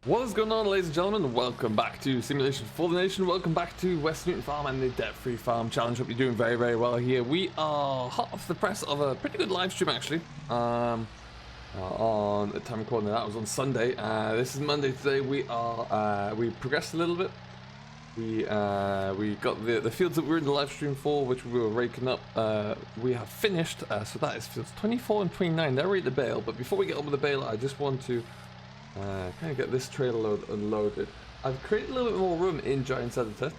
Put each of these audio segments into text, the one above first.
What is going on, ladies and gentlemen? Welcome back to Simulation for the Nation. Welcome back to West Newton Farm and the Debt-Free Farm Challenge. Hope you're doing very, very well here. We are hot off the press of a pretty good live stream, actually. On the time recording that was on Sunday. This is Monday today. We progressed a little bit. We got the fields that we were in the live stream for, which we were raking up. We have finished. So that is fields 24 and 29. They're ready to bale. But before we get on with the bale, I just want to kind of get this trailer unloaded. I've created a little bit more room in Giant's Editor.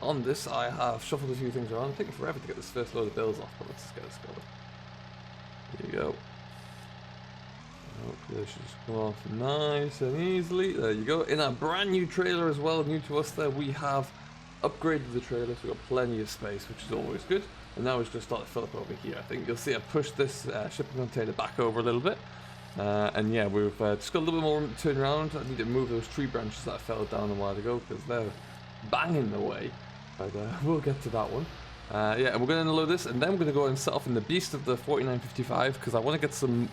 On this, I have shuffled a few things around. It's taking forever to get this first load of bills off, but let's just get this going. There you go. Hopefully this should just come off nice and easily. There you go. In our brand new trailer as well, new to us there, we have upgraded the trailer, so we've got plenty of space, which is always good. And now it's just started to fill up over here. I think you'll see I pushed this shipping container back over a little bit. And yeah, we've just got a little bit more room to turn around. I need to move those tree branches that I fell down a while ago because they're banging the way. But we'll get to that one. Yeah, and we're going to unload this, and then we're going to go and set off in the beast of the 4955 because I want to get some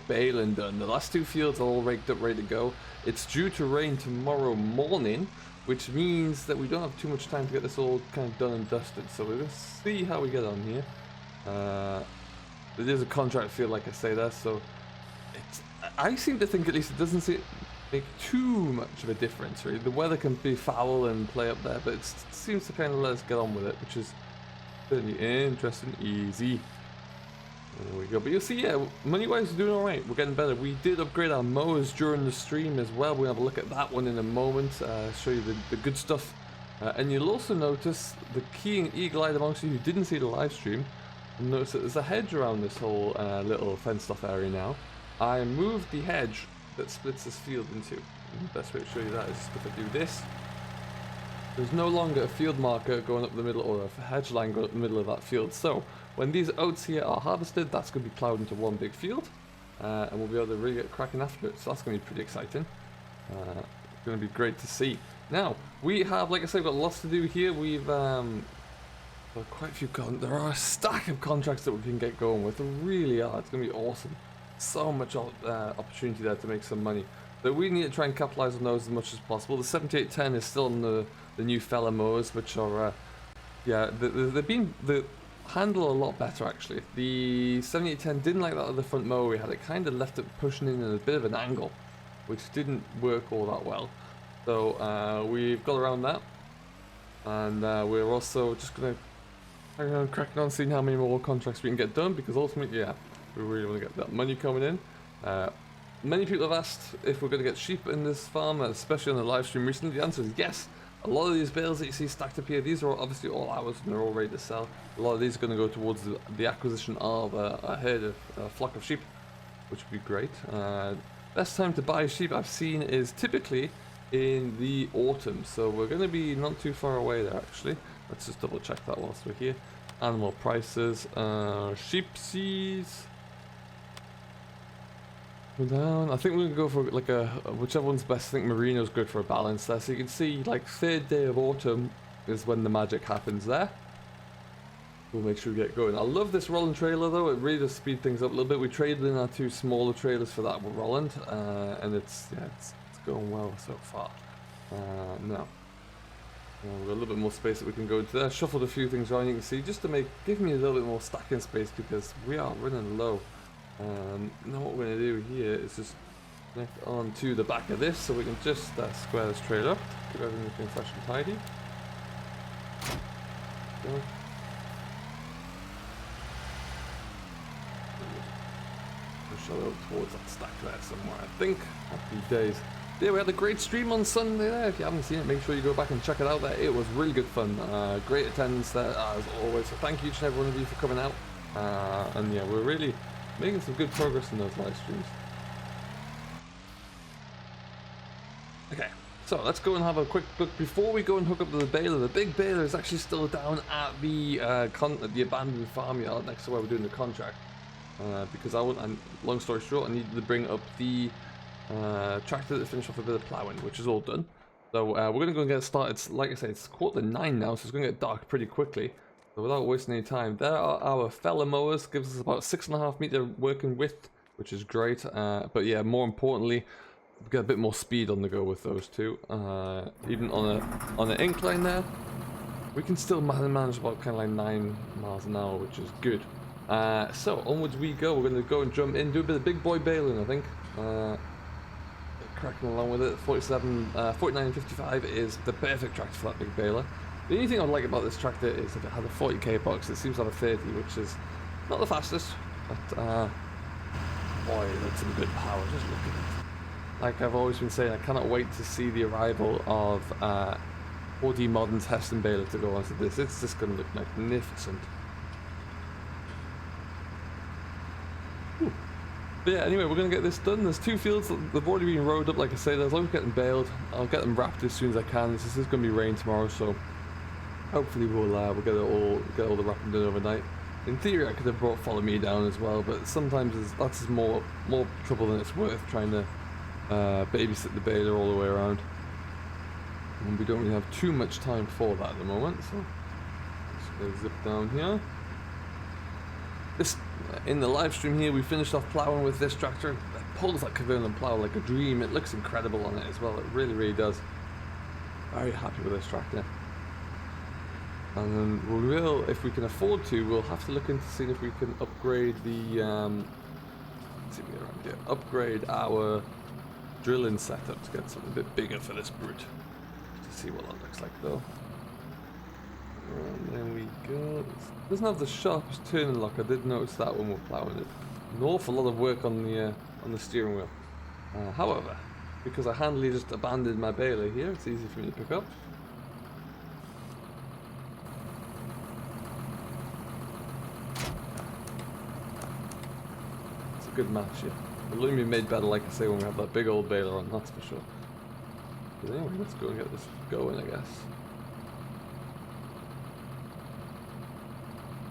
baling done. The last two fields are all raked up, ready to go. It's due to rain tomorrow morning, which means that we don't have too much time to get this all kind of done and dusted. So we're going to see how we get on here. It is a contract field, like I say there, so I seem to think at least it doesn't make too much of a difference, really. The weather can be foul and play up there, but it seems to kind of let us get on with it, which is really interesting, easy. There we go. But you'll see, yeah, money-wise, we're doing all right. We're getting better. We did upgrade our mowers during the stream as well. We'll have a look at that one in a moment, show you the good stuff. And you'll also notice the keen eagle-eyed amongst you who didn't see the live stream, you'll notice that there's a hedge around this whole little fenced-off area now. I moved the hedge that splits this field in two. And the best way to show you that is if I do this. There's no longer a field marker going up the middle or a hedge line going up the middle of that field. So when these oats here are harvested, that's going to be plowed into one big field. And we'll be able to really get cracking after it. So that's going to be pretty exciting. It's going to be great to see. Now, we have, like I said, we've got lots to do here. We've quite a few, there are a stack of contracts that we can get going with. There really are. It's going to be awesome. So much opportunity there to make some money. So we need to try and capitalize on those as much as possible. The 7810 is still on the new fella mowers, which are, yeah, they handle a lot better actually. The 7810 didn't like that other front mower we had. It kind of left it pushing in at a bit of an angle, which didn't work all that well. So we've got around that, and we're also just going to carry on cracking on, seeing how many more contracts we can get done, because ultimately, yeah, we really want to get that money coming in. Many people have asked if we're going to get sheep in this farm, especially on the live stream recently. The answer is yes. A lot of these bales that you see stacked up here, these are obviously all ours and they're all ready to sell. A lot of these are going to go towards the acquisition of a herd of a flock of sheep, which would be great. Best time to buy sheep I've seen is typically in the autumn, so we're going to be not too far away there actually. Let's just double check that whilst we're here. Animal prices, sheepsies. Down. I think we're gonna go for like whichever one's best. I think merino's good for a balance there. So you can see like third day of autumn is when the magic happens there. We'll make sure we get going. I love this Roland trailer though. It really does speed things up a little bit. We traded in our two smaller trailers for that with Roland, and it's going well so far. Now we've got a little bit more space that we can go into there. Shuffled a few things around. You can see just to give me a little bit more stacking space because we are running low. Now what we're going to do here is just connect on to the back of this so we can just square this trailer up, keep everything fresh and tidy. So, push that up towards that stack there somewhere, I think. Happy days. Yeah, we had a great stream on Sunday there. If you haven't seen it, make sure you go back and check it out there. It was really good fun. Great attendance there as always. So thank you each and every one of you for coming out. And yeah, we're really making some good progress in those live streams. Okay, so let's go and have a quick look before we go and hook up to the baler. The big baler is actually still down at the abandoned farmyard next to where we're doing the contract. Because and long story short, I needed to bring up the tractor to finish off a bit of ploughing, which is all done. So we're going to go and get started. Like I said, it's 8:45 now, so it's going to get dark pretty quickly. So without wasting any time, there are our fella mowers. Gives us about 6.5 meter working width, which is great. But yeah, more importantly, get a bit more speed on the go with those two. Even on an incline there, we can still manage about kind of like 9 miles an hour, which is good. So onwards we go. We're going to go and jump in, do a bit of big boy baling, I think. Cracking along with it. 49 and 55 is the perfect tractor for that big baler. The only thing I like about this tractor is if it had a 40k box, it seems to have a 30, which is not the fastest, but boy, that's some good power. Just look at it. Like I've always been saying, I cannot wait to see the arrival of 4D Modern Testing Baler to go onto this. It's just going to look magnificent. Whew. But yeah, anyway, we're going to get this done. There's 2 fields that have already been rowed up, like I say. There's always getting baled. I'll get them wrapped as soon as I can. This is going to be rain tomorrow, so hopefully we'll get all the wrapping done overnight. In theory, I could have brought Follow Me down as well, but sometimes that's more trouble than it's worth trying to babysit the baler all the way around. And we don't really have too much time for that at the moment, so just gonna zip down here. This in the live stream here, we finished off ploughing with this tractor. It pulls that Cavernian plough like a dream. It looks incredible on it as well. It really does. Very happy with this tractor. And then we will, if we can afford to, we'll have to look into seeing if we can upgrade the let's see if we get around here. Upgrade our drilling setup to get something a bit bigger for this brute. To see what that looks like though. And there we go. It doesn't have the sharpest turning lock. I did notice that when we're ploughing it. An awful lot of work on the steering wheel. However, because I handily just abandoned my baler here, it's easy for me to pick up. It's a good match, yeah. It'll only be made better, like I say, when we have that big old baler on, that's for sure. But anyway, let's go and get this going, I guess.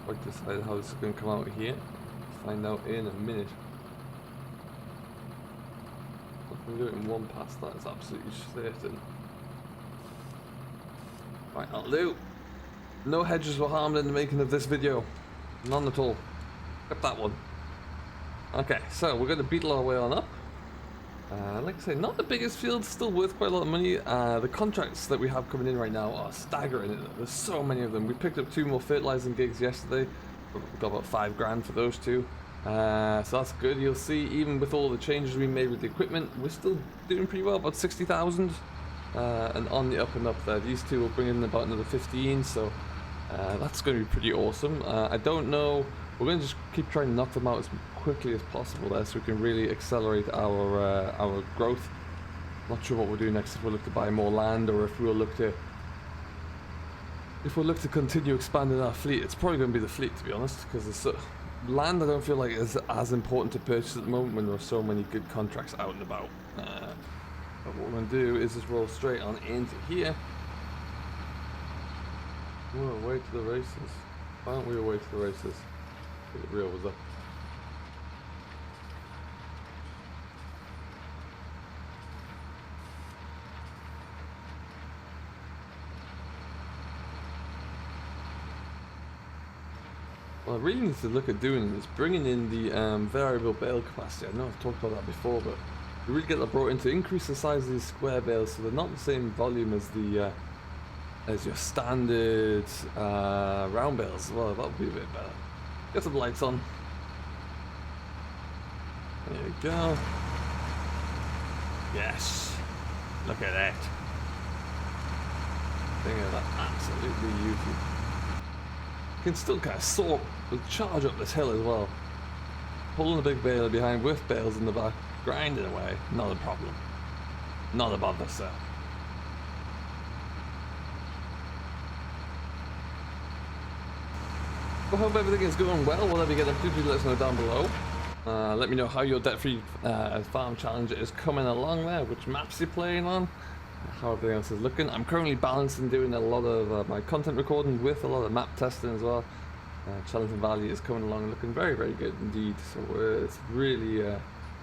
I've decided how this is going to come out here. Find out in a minute. If we do it in one pass, that is absolutely certain. Right, that'll do. No hedges were harmed in the making of this video. None at all. Except that one. Okay, so we're going to beetle our way on up. Like I say, not the biggest field, still worth quite a lot of money. The contracts that we have coming in right now are staggering. There's so many of them. We picked up 2 more fertilizing gigs yesterday. We got about 5 grand for those 2. So that's good. You'll see, even with all the changes we made with the equipment, we're still doing pretty well, about 60,000. And on the up and up there, these 2 will bring in about another 15, so that's going to be pretty awesome. I don't know, we're going to just keep trying to knock them out as quickly as possible there, so we can really accelerate our growth. Not sure what we'll do next, if we'll look to buy more land, or if we'll look to continue expanding our fleet. It's probably going to be the fleet, to be honest, because land I don't feel like is as important to purchase at the moment when there are so many good contracts out and about. But what we're going to do is just roll straight on into here. We're away to the races. Why aren't we away to the races? The reel was up. What I really need to look at doing is bringing in the variable bale capacity. I know I've talked about that before, but we really get that brought in to increase the size of these square bales so they're not the same volume as the as your standard round bales. Well, that would be a bit better. Get some lights on. There we go. Yes. Look at that. Thing of that absolutely beautiful. You can still kind of soar, charge up this hill as well. Pulling a big baler behind with bales in the back, grinding away, not a problem. Not a bother, sir. I hope everything is going well. Whatever you get up to, please let us know down below. Let me know how your debt-free farm challenge is coming along there, which maps you're playing on, how everything else is looking. I'm currently balancing doing a lot of my content recording with a lot of map testing as well. Challenging Valley is coming along, looking very, very good indeed. So it's really,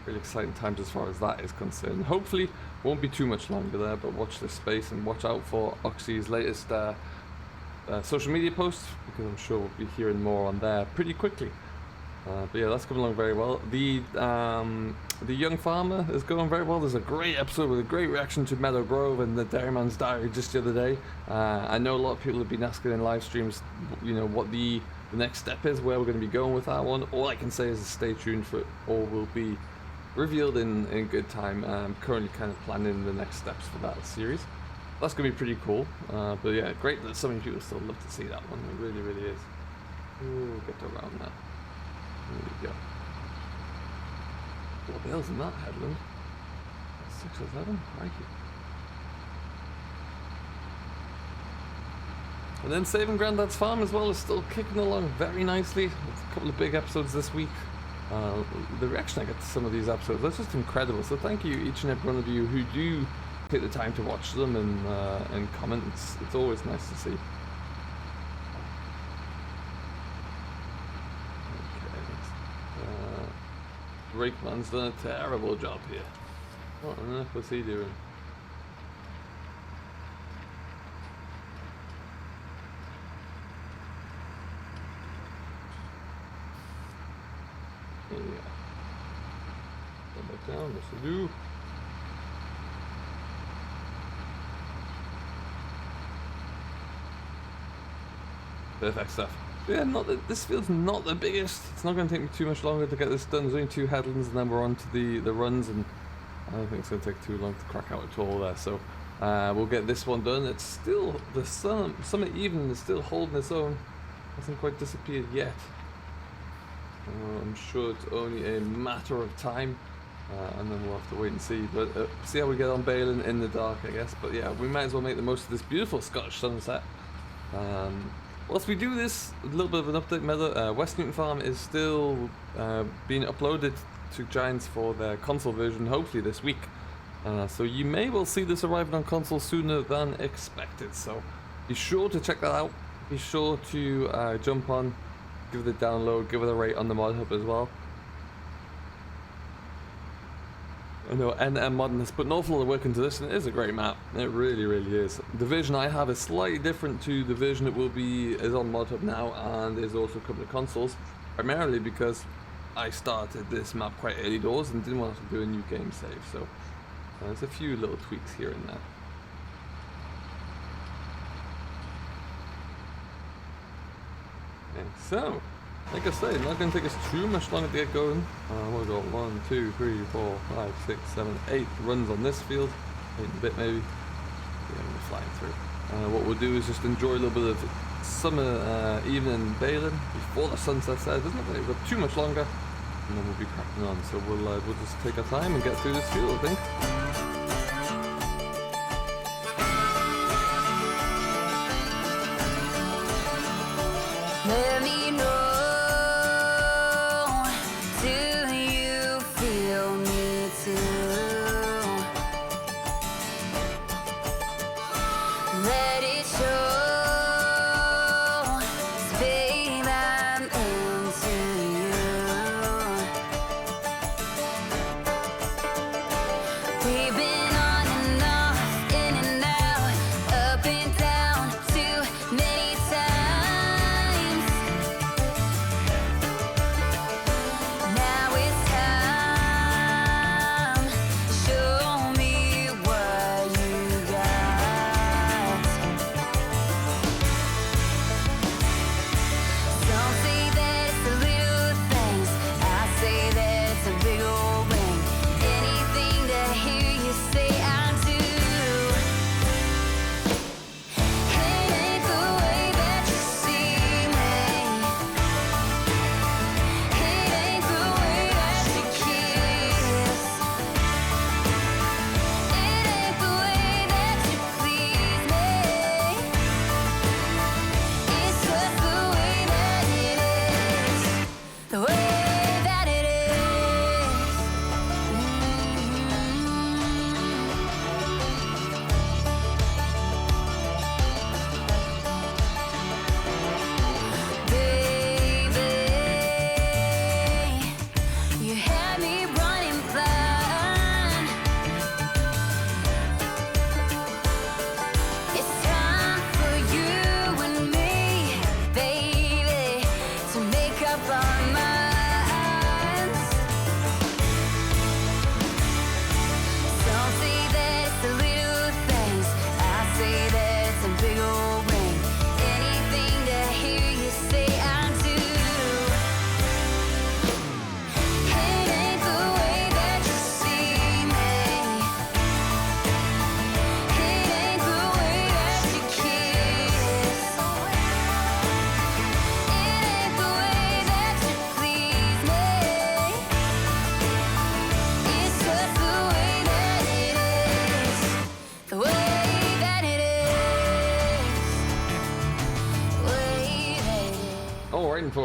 really exciting times as far as that is concerned. Hopefully, won't be too much longer there, but watch this space and watch out for Oxy's latest social media posts, because I'm sure we'll be hearing more on there pretty quickly. But yeah, that's coming along very well. The Young Farmer is going very well. There's a great episode with a great reaction to Meadow Grove and the Dairyman's Diary just the other day. I know a lot of people have been asking in live streams, you know, what the next step is, where we're going to be going with that one. All I can say is stay tuned for it. All will be revealed in good time. I'm currently kind of planning the next steps for that series. That's going to be pretty cool. But yeah, great that so many people still love to see that one. It really, really is. Ooh, get around that. There we go. What the hell's in that headland? 6 or 7? Crikey. And then Saving Grandad's Farm as well is still kicking along very nicely. It's a couple of big episodes this week. The reaction I get to some of these episodes, that's just incredible. So thank you each and every one of you who do take the time to watch them and comment. It's always nice to see. Brakeman's done a terrible job here. What on earth was he doing? There you go. Come back down, yes I do. Perfect stuff. Yeah, this field's not the biggest. It's not going to take me too much longer to get this done. There's only 2 headlands and then we're on to the runs, and I don't think it's going to take too long to crack out at all there. So we'll get this one done. It's still, the Summit Evening is still holding its own. Hasn't quite disappeared yet. I'm sure it's only a matter of time, and then we'll have to wait and see. But see how we get on Balin in the dark, I guess. But yeah, we might as well make the most of this beautiful Scottish sunset. Whilst we do this, a little bit of an update, Mother. West Newton Farm is still being uploaded to Giants for their console version, hopefully this week. So you may well see this arriving on console sooner than expected. So be sure to check that out. Be sure to jump on, give it a download, give it a rate on the Mod Hub as well. I know NM Modern has put an awful lot of work into this, and it is a great map. It really, really is. The version I have is slightly different to the version it is on Mod Hub now, and is also a couple of consoles, primarily because I started this map quite early doors and didn't want to do a new game save, so there's a few little tweaks here and there. Okay, so like I say, not going to take us too much longer to get going. We've got 1, 2, 3, 4, 5, 6, 7, 8 runs on this field. 8 and a bit maybe. Yeah, we're flying through. What we'll do is just enjoy a little bit of summer evening Balin before the sun sets there. It doesn't look like we've got too much longer, and then we'll be cracking on. So we'll just take our time and get through this field, I think. Let me know. Say that it's a big old ring. Anything to hear you say.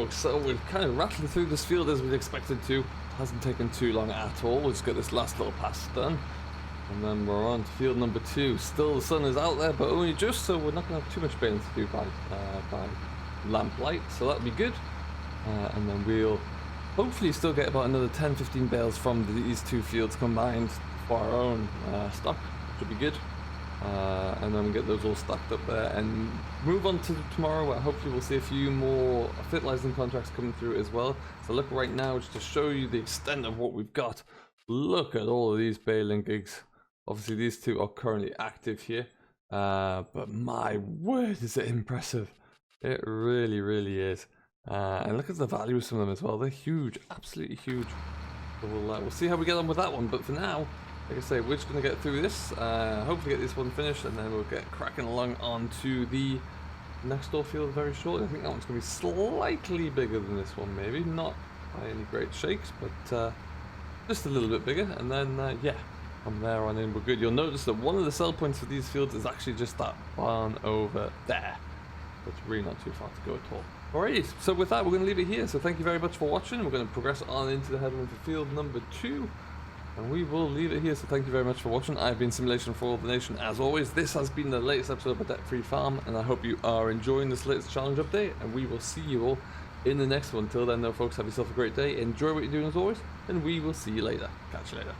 folks, so we're kind of rattling through this field as we'd expected to. Hasn't taken too long at all. Let's get this last little pass done. And then we're on to field number 2. Still the sun is out there, but only just, so we're not going to have too much baling to do by lamplight, so that'll be good. And then we'll hopefully still get about another 10-15 bales from these 2 fields combined for our own stock, which will be good. And then we'll get those all stacked up there and move on to tomorrow, where hopefully we'll see a few more fertilizing contracts coming through as well. So look right now, just to show you the extent of what we've got. Look at all of these baling gigs. Obviously these 2 are currently active here, but my word, is it impressive. It really, really is. And look at the values from them as well. They're huge, absolutely huge. So we'll see how we get on with that one, but for now, like I say, we're just going to get through this, hopefully get this one finished, and then we'll get cracking along onto the next door field very shortly. I think that one's going to be slightly bigger than this one, maybe. Not by any great shakes, but just a little bit bigger. And then, yeah, from there on in, we're good. You'll notice that one of the sell points for these fields is actually just that barn over there. It's really not too far to go at all. Alrighty, so with that, we're going to leave it here. So thank you very much for watching. We're going to progress on into the headwind for field number 2. And we will leave it here, so thank you very much for watching. I've been Simulation for All the Nation as always. This has been the latest episode of A Debt Free Farm, and I hope you are enjoying this latest challenge update, and we will see you all in the next one. Till then though folks, have yourself a great day, enjoy what you're doing as always, and we will see you later. Catch you later.